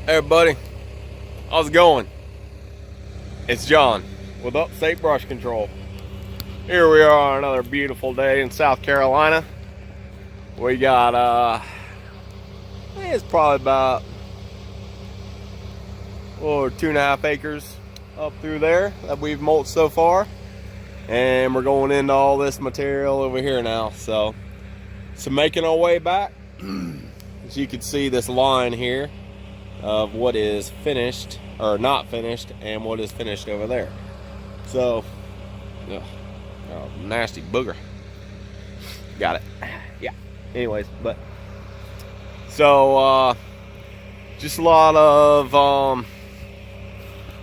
Hey everybody, how's it going? It's John with Upstate Brush Control. Here we are on another beautiful day in South Carolina. We got it's probably about 2.5 acres up through there that we've mulched so far, and we're going into all this material over here now. So making our way back. As you can see, this line here of what is finished or not finished and what is finished over there. So nasty booger. Got it. Yeah, anyways, but so just a lot of I'm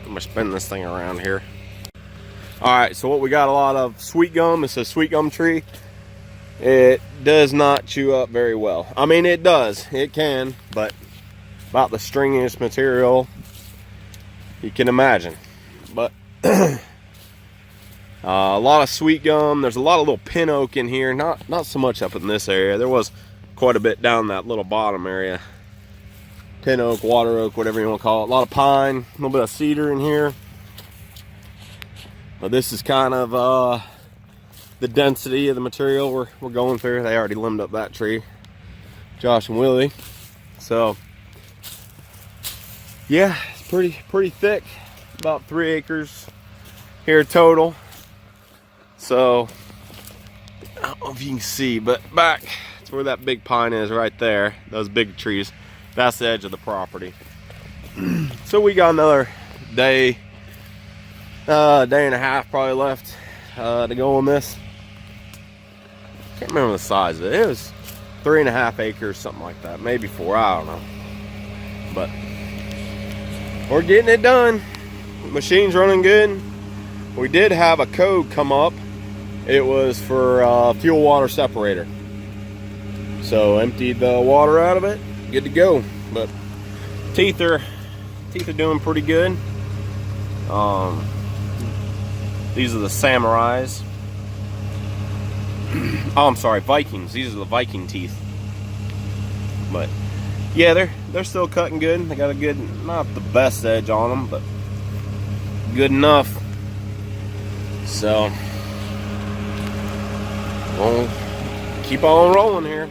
gonna spin this thing around here. All right, so what we got, a lot of sweet gum. It's a sweet gum tree. It does not chew up very well. I mean, it does, it can, but about the stringiest material you can imagine. But a lot of sweet gum. There's a lot of little pin oak in here. Not so much up in this area. There was quite a bit down that little bottom area. Pin oak, water oak, whatever you want to call it. A lot of pine, a little bit of cedar in here. But this is kind of the density of the material we're going through. They already limbed up that tree, Josh and Willie. So yeah, it's pretty thick. About 3 acres here total. So I don't know if you can see, but back to where that big pine is right there, those big trees, that's the edge of the property. So we got another day and a half probably left to go on this. Can't remember the size of it. It was 3.5 acres, something like that, maybe 4, I don't know. But we're getting it done. The machine's running good. We did have a code come up. It was for fuel water separator. So emptied the water out of it, good to go. But teeth are doing pretty good. These are the Samurais. Oh, I'm sorry, Vikings. These are the Viking teeth. But yeah, they're still cutting good. They got a good, not the best edge on them, but good enough. So we'll keep on rolling here.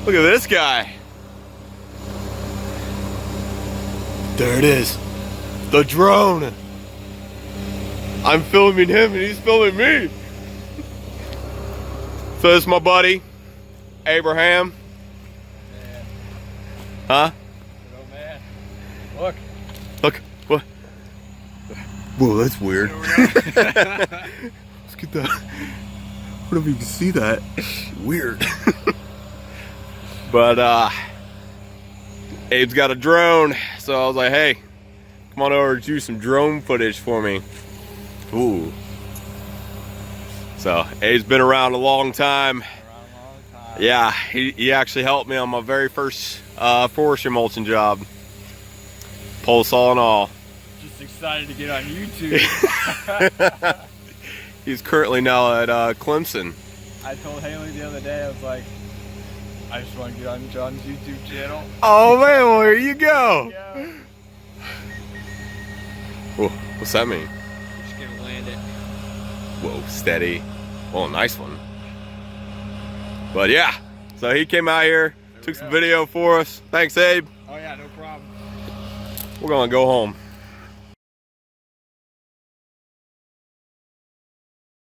Look at this guy. There it is. The drone. I'm filming him and he's filming me. So this is my buddy, Abraham. Man. Huh? Oh man. Look. Look. What? Whoa, that's weird. Let's get that. I don't know if you can see that. Weird. But Abe's got a drone, so I was like, hey, come on over and do some drone footage for me. Ooh. So Abe's been around a long time. Yeah, he actually helped me on my very first forestry mulching job. Pole saw and all. Just excited to get on YouTube. He's currently now at Clemson. I told Haley the other day, I was like, I just want to get on John's YouTube channel. Oh man, well here you go. Yeah. Whoa, what's that mean? Just gonna land it. Whoa, steady. Oh, nice one. But yeah, so he came out here, took some video for us. Thanks, Abe. Oh yeah, no problem. We're gonna go home.